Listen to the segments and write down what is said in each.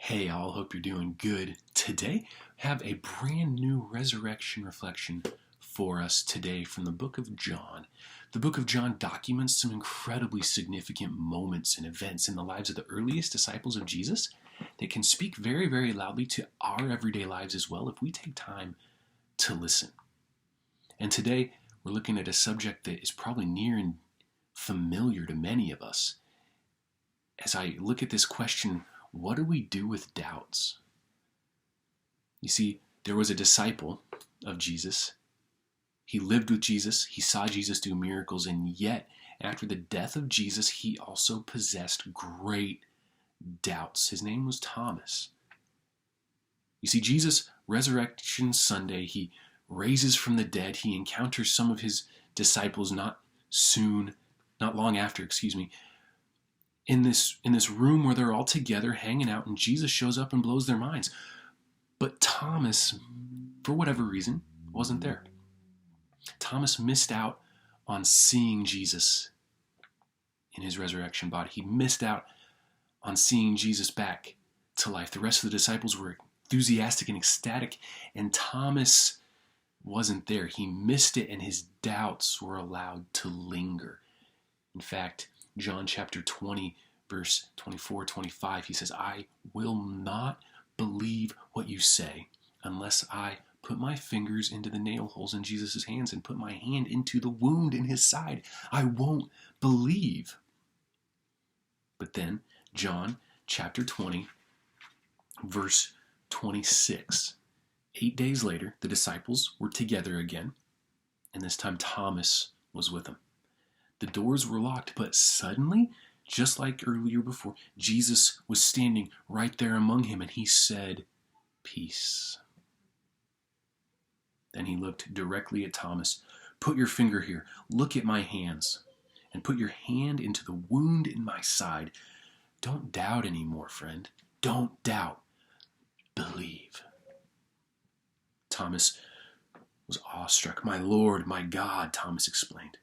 Hey, all, hope you're doing good. Today, I have a brand new resurrection reflection for us today from the book of John. The book of John documents some incredibly significant moments and events in the lives of the earliest disciples of Jesus that can speak very, very loudly to our everyday lives as well if we take time to listen. And today, we're looking at a subject that is probably near and familiar to many of us. As I look at this question, what do we do with doubts? You see, there was a disciple of Jesus. He lived with Jesus. He saw Jesus do miracles. And yet, after the death of Jesus, he also possessed great doubts. His name was Thomas. You see, Jesus, Resurrection Sunday, he raises from the dead. He encounters some of his disciples not long after, in this room where they're all together hanging out, and Jesus shows up and blows their minds. But Thomas, for whatever reason, wasn't there. Thomas missed out on seeing Jesus in his resurrection body. He missed out on seeing Jesus back to life. The rest of the disciples were enthusiastic and ecstatic, and Thomas wasn't there. He missed it, and his doubts were allowed to linger. In fact, John chapter 20, verse 24, 25, he says, I will not believe what you say unless I put my fingers into the nail holes in Jesus' hands and put my hand into the wound in his side. I won't believe. But then, John chapter 20, verse 26. 8 days later, the disciples were together again, and this time Thomas was with them. The doors were locked, but suddenly, just like earlier before, Jesus was standing right there among him, and he said, "Peace." Then he looked directly at Thomas. "Put your finger here. Look at my hands. And put your hand into the wound in my side. Don't doubt anymore, friend. Don't doubt. Believe." Thomas was awestruck. "My Lord, my God," Thomas explained.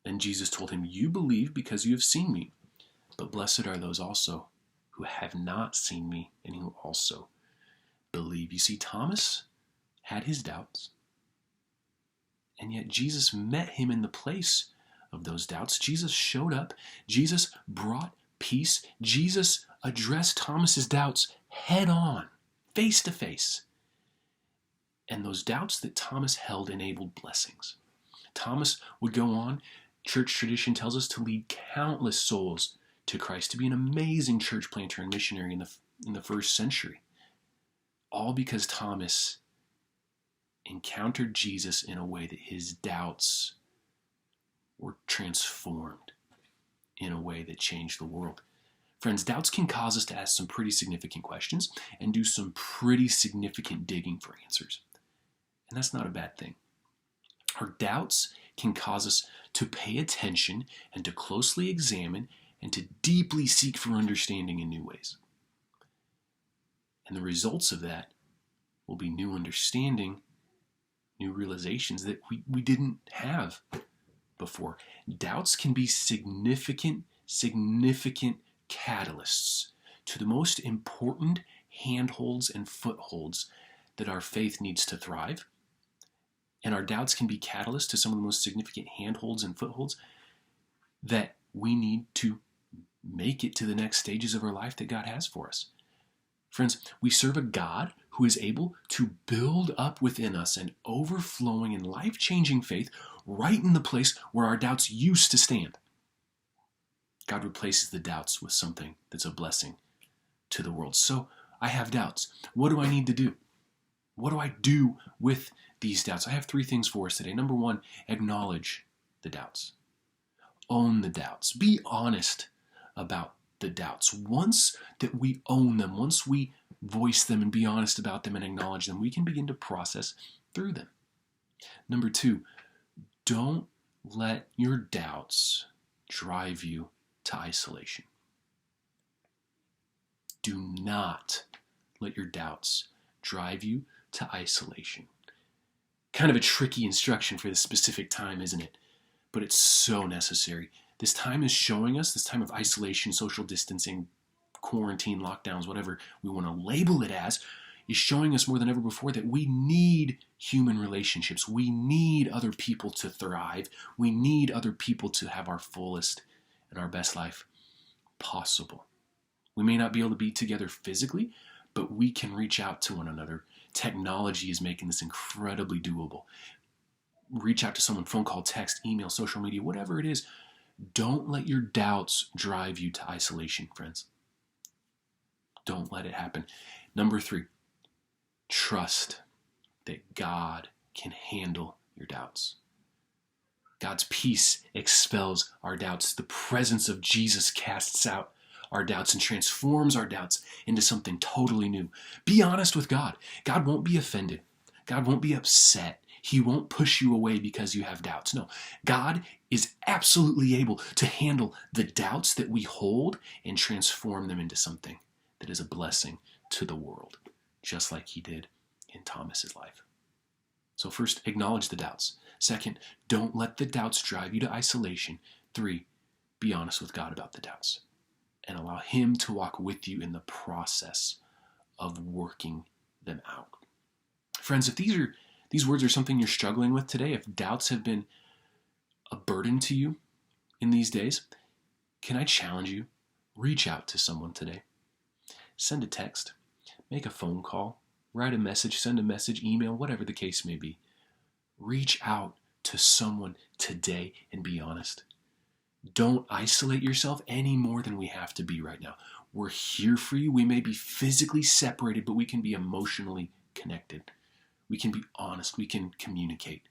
Then Jesus told him, "You believe because you have seen me, but blessed are those also who have not seen me and who also believe." You see, Thomas had his doubts, and yet Jesus met him in the place of those doubts. Jesus showed up. Jesus brought peace. Jesus addressed Thomas's doubts head on, face to face. And those doubts that Thomas held enabled blessings. Thomas would go on. Church tradition tells us to lead countless souls to Christ, to be an amazing church planter and missionary in the first century. All because Thomas encountered Jesus in a way that his doubts were transformed in a way that changed the world. Friends, doubts can cause us to ask some pretty significant questions and do some pretty significant digging for answers. And that's not a bad thing. Our doubts can cause us to pay attention and to closely examine and to deeply seek for understanding in new ways. And the results of that will be new understanding, new realizations that we didn't have before. Doubts can be significant catalysts to the most important handholds and footholds that our faith needs to thrive. And our doubts can be catalysts to some of the most significant handholds and footholds that we need to make it to the next stages of our life that God has for us. Friends, we serve a God who is able to build up within us an overflowing and life-changing faith right in the place where our doubts used to stand. God replaces the doubts with something that's a blessing to the world. So I have doubts. What do I need to do? What do I do with these doubts? I have 3 things for us today. Number 1, acknowledge the doubts. Own the doubts. Be honest about the doubts. Once that we own them, once we voice them and be honest about them and acknowledge them, we can begin to process through them. Number 2, don't let your doubts drive you to isolation. Do not let your doubts drive you to isolation. Kind of a tricky instruction for this specific time, isn't it? But it's so necessary. This time is showing us, this time of isolation, social distancing, quarantine, lockdowns, whatever we want to label it as, is showing us more than ever before that we need human relationships. We need other people to thrive. We need other people to have our fullest and our best life possible. We may not be able to be together physically, but we can reach out to one another. Technology is making this incredibly doable. Reach out to someone, phone call, text, email, social media, whatever it is. Don't let your doubts drive you to isolation, friends. Don't let it happen. Number 3, trust that God can handle your doubts. God's peace expels our doubts. The presence of Jesus casts out our doubts and transforms our doubts into something totally new. Be honest with God. God won't be offended. God won't be upset. He won't push you away because you have doubts. No, God is absolutely able to handle the doubts that we hold and transform them into something that is a blessing to the world, just like he did in Thomas's life. So first, acknowledge the doubts. Second, don't let the doubts drive you to isolation. 3, be honest with God about the doubts and allow him to walk with you in the process of working them out. Friends, if these words are something you're struggling with today, if doubts have been a burden to you in these days, can I challenge you? Reach out to someone today. Send a text, make a phone call, write a message, send a message, email, whatever the case may be. Reach out to someone today and be honest. Don't isolate yourself any more than we have to be right now. We're here for you. We may be physically separated, but we can be emotionally connected. We can be honest. We can communicate.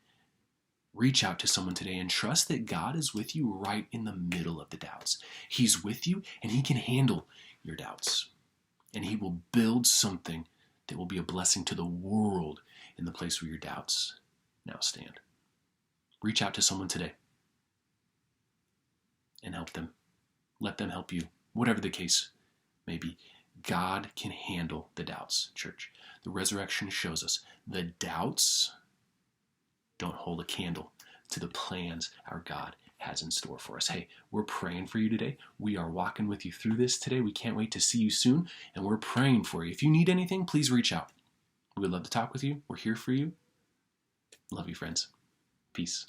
Reach out to someone today and trust that God is with you right in the middle of the doubts. He's with you and he can handle your doubts. And he will build something that will be a blessing to the world in the place where your doubts now stand. Reach out to someone today and help them. Let them help you, whatever the case may be. God can handle the doubts, church. The resurrection shows us the doubts don't hold a candle to the plans our God has in store for us. Hey, we're praying for you today. We are walking with you through this today. We can't wait to see you soon, and we're praying for you. If you need anything, please reach out. We would love to talk with you. We're here for you. Love you, friends. Peace.